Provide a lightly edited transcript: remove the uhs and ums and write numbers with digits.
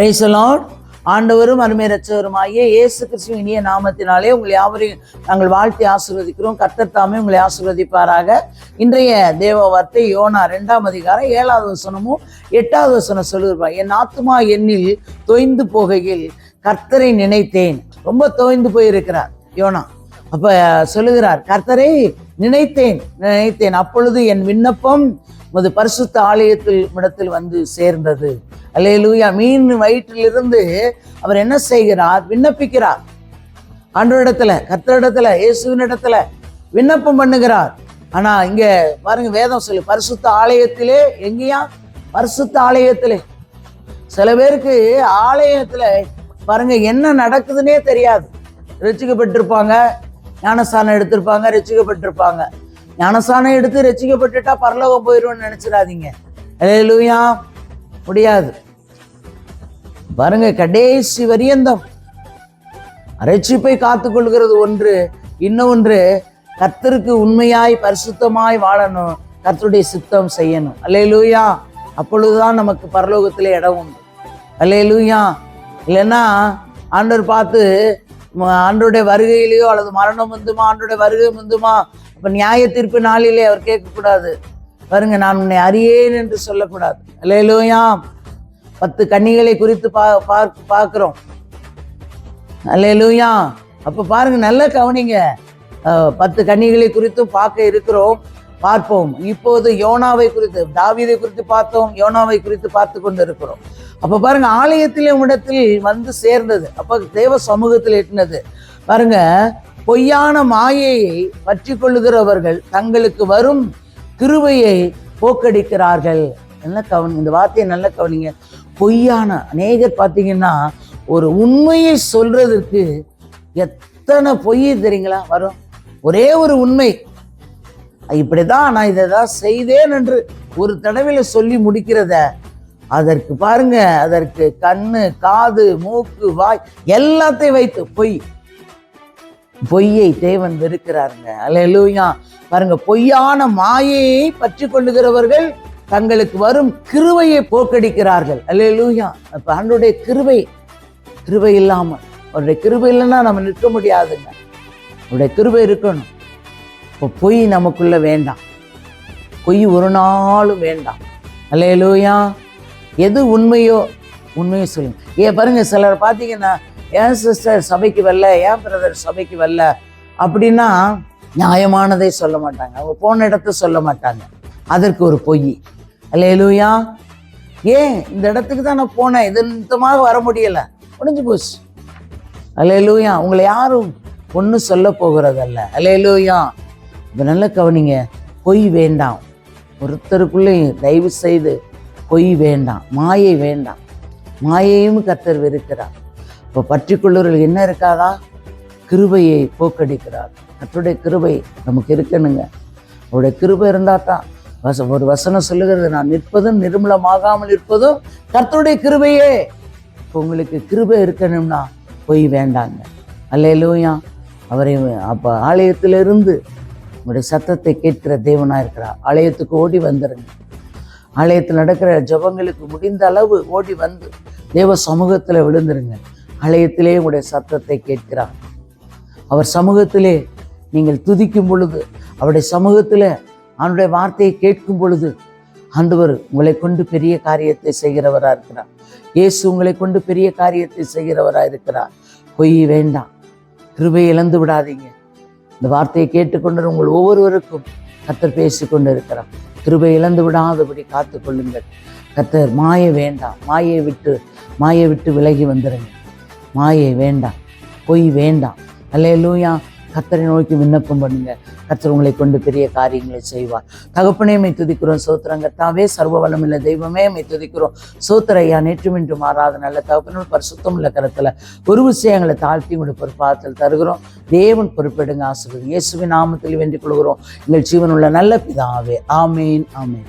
Praise the Lord. ஆண்டவரும் அருமை இரட்சகருமாகிய இயேசு கிறிஸ்துவின் இனிய நாமத்தினாலே உங்களை யாவரையும் நாங்கள் வாழ்த்தி ஆசீர்வதிக்கிறோம். கர்த்தர் தாமே உங்களை ஆசீர்வதிப்பாராக. இன்றைய தேவ வார்த்தை யோனா 2ஆம் அதிகாரம் 7வது வசனமும் 8வது வசனம் சொல்லுவார். என் ஆத்துமா என்னில் தோய்ந்து போகையில் கர்த்தரை நினைத்தேன். ரொம்ப தோய்ந்து போயிருக்கிறார் யோனா. அப்ப சொல்லுகிறார், கர்த்தரை நினைத்தேன், அப்பொழுது என் விண்ணப்பம் உமது பரிசுத்த ஆலயத்தில் வந்து சேர்ந்தது. அல்லேலூயா. மீன் வயிற்றிலிருந்து அவர் என்ன செய்கிறார்? விண்ணப்பிக்கிறார். ஆண்டவரிடத்துல, கர்த்தரிடத்துல, இயேசுவின் இடத்துல விண்ணப்பம் பண்ணுகிறார். ஆனா இங்க பாருங்க, வேதம் சொல்லு பரிசுத்த ஆலயத்திலே. எங்கேயா? பரிசுத்த ஆலயத்திலே. சில பேருக்கு ஆலயத்துல பாருங்க என்ன நடக்குதுன்னே தெரியாது. ரட்சிக்கப்பட்டிருப்பாங்க, ஞானஸ்தானம் எடுத்திருப்பாங்க, ரட்சிக்கப்பட்டிருப்பாங்க. ஞானஸ்தானம் எடுத்து ரட்சிக்கப்பட்டுட்டா பரலோகம் போயிடும்னு நினைச்சிடாதீங்க. அல்லேலூயா. முடியாது. பாருங்க, கடைசி வரியந்தம் ரட்சிப்பை காத்துக்கொள்கிறது ஒன்று, இன்னொன்று கர்த்தருக்கு உண்மையாய் பரிசுத்தமாய் வாழணும், கர்த்தருடைய சித்தம் செய்யணும். அல்லேலூயா. அப்பொழுதுதான் நமக்கு பரலோகத்திலே இடம் உண்டு. அல்லேலூயா. இல்லைன்னா ஆண்டவர் பார்த்து ஆண்டோடைய வருகையிலேயோ அல்லது மரணம் வந்துமா, ஆண்டோடைய வருகை வந்துமா, அப்ப நியாய தீர்ப்பு நாளிலே அவர் கேட்கக்கூடாது. பாருங்க, நான் உன்னை அறியேன் என்று சொல்லக்கூடாது. அல்லேலூயா. 10 கன்னிகளை குறித்து பார்க்கிறோம். அல்லேலூயா. அப்ப பாருங்க, நல்ல கவனிங்க. 10 கன்னிகளை குறித்தும் பார்ப்போம். இப்போது யோனாவை குறித்து, தாவீதை குறித்து பார்த்தோம், யோனாவை குறித்து பார்த்து கொண்டு இருக்கிறோம். அப்ப பாருங்க, ஆலயத்திலே இடத்தில் வந்து சேர்ந்தது. அப்ப தேவ சமூகத்தில் எட்டினது. பாருங்க, பொய்யான மாயையை பற்றி கொள்ளுகிறவர்கள் தங்களுக்கு வரும் கிருபையை போக்கடிக்கிறார்கள். நல்ல கவனி, இந்த வார்த்தையை நல்ல கவனிங்க. பொய்யான அநேகர் பார்த்தீங்கன்னா, ஒரு உண்மையை சொல்றதுக்கு எத்தனை பொய் தெரியுங்களா வரும். ஒரே ஒரு உண்மை, இப்படிதான் நான் இதை தான் செய்தேன் என்று ஒரு தடவையில சொல்லி முடிக்கிறத, அதற்கு பாருங்க, அதற்கு கண்ணு, காது, மூக்கு, வாய் எல்லாத்தையும் வைத்து பொய்யை தேவன் வெறுக்கிறாருங்க. அல்லேலூயா. பாருங்க, பொய்யான மாயையை பற்றி கொள்ளுகிறவர்கள் தங்களுக்கு வரும் கிருபையை போக்கடிக்கிறார்கள். அல்லேலூயா. அப்ப ஆண்டவருடைய கிருபை இல்லாம, அவருடைய கிருபை இல்லைன்னா நம்ம நிற்க முடியாதுங்க. அவருடைய கிருபை இருக்கணும். இப்போ பொய் நமக்குள்ள வேண்டாம். பொய் ஒரு நாளும் வேண்டாம். அல்லேலூயா. எது உண்மையோ உண்மையை சொல்லுங்க. பாருங்க, சிலர் பார்த்தீங்கன்னா, ஏன் சிஸ்டர் சபைக்கு வரல, ஏன் பிரதர் சபைக்கு வரல அப்படின்னா நியாயமானதை சொல்ல மாட்டாங்க. அவங்க போன இடத்த சொல்ல மாட்டாங்க. அதற்கு ஒரு பொய். அல்லேலூயா. ஏன் இந்த இடத்துக்கு தான் நான் போனேன், இது நிமித்தமாக வர முடியலை, முடிஞ்சு போச்சு. அல்லேலூயா. உங்களை யாரும் ஒன்றும் சொல்ல போகிறதல்ல. அல்லேலூயா. இப்போ நல்ல கவனிங்க, பொய் வேண்டாம். ஒருத்தருக்குள்ளேயும் தயவு செய்து பொய் வேண்டாம், மாயை வேண்டாம். மாயையும் கர்த்தர் வெறுக்கிறார். இப்போ பற்றிக்கொள்ளுவர்கள் என்ன இருக்காதா? கிருபையை போக்கடிக்கிறார். கர்த்தருடைய கிருபை நமக்கு இருக்கணுங்க. அவருடைய கிருபை இருந்தால் தான் ஒரு வசனம் சொல்லுகிறது, நான் நிற்பதும் நிர்மலமாகாமல் இருப்பதும் கர்த்தருடைய கிருபையே. இப்போ உங்களுக்கு கிருபை இருக்கணும்னா பொய் வேண்டாங்க. அல்லேலூயா. அவரை அப்போ ஆலயத்திலிருந்து உங்களுடைய சத்தத்தை கேட்கிற தேவனாக இருக்கிறார். ஆலயத்துக்கு ஓடி வந்துடுங்க. ஆலயத்தில் நடக்கிற ஜபங்களுக்கு முடிந்த அளவு ஓடி வந்து தேவ சமூகத்தில் விழுந்துருங்க. ஆலயத்திலே உங்களுடைய சத்தத்தை கேட்கிறார். அவர் சமூகத்திலே நீங்கள் துதிக்கும் பொழுது, அவருடைய சமூகத்தில் அவனுடைய வார்த்தையை கேட்கும் பொழுது, ஆண்டவர் உங்களை கொண்டு பெரிய காரியத்தை செய்கிறவராக இருக்கிறார். இயேசு உங்களை கொண்டு பெரிய காரியத்தை செய்கிறவராக இருக்கிறார். பொய் வேண்டாம். கிருபை இழந்து விடாதீங்க. இந்த வார்த்தையை கேட்டுக்கொண்டு உங்கள் ஒவ்வொருவருக்கும் கர்த்தர் பேசி கொண்டு இருக்கிறார். கிருபை இழந்து விடாதபடி காத்து கொள்ளுங்கள். கர்த்தர் மாயை வேண்டாம். மாயை விட்டு விலகி வந்துடுங்க. மாயை வேண்டாம், பொய் வேண்டாம். அல்லேலூயா. கர்த்தரை நோக்கி விண்ணப்பம் பண்ணுங்க. கர்த்தர் உங்களை கொண்டு பெரிய காரியங்களை செய்வார். தகப்பனே மை துதிக்கிறோம், சோத்திரம். கர்த்தாவே, சர்வ வல்லமுள்ள தெய்வமே மை துதிக்கிறோம், சோத்திரம். ஐயா, நேற்றும் இன்று மாறாத நல்ல தகப்பனோட பரிசுத்தம் உள்ள கரத்துல ஒரு விஷயங்களை தாழ்த்தி உங்களுடைய பொறுப்பாற்றல் தருகிறோம். தேவன் பொறுப்பெடுங்க, ஆசீர்வதிங்க. இயேசுவின் நாமத்தில் வேண்டிக் கொள்கிறோம் எங்கள் ஜீவனுள்ள நல்ல பிதாவே. ஆமேன், ஆமேன்.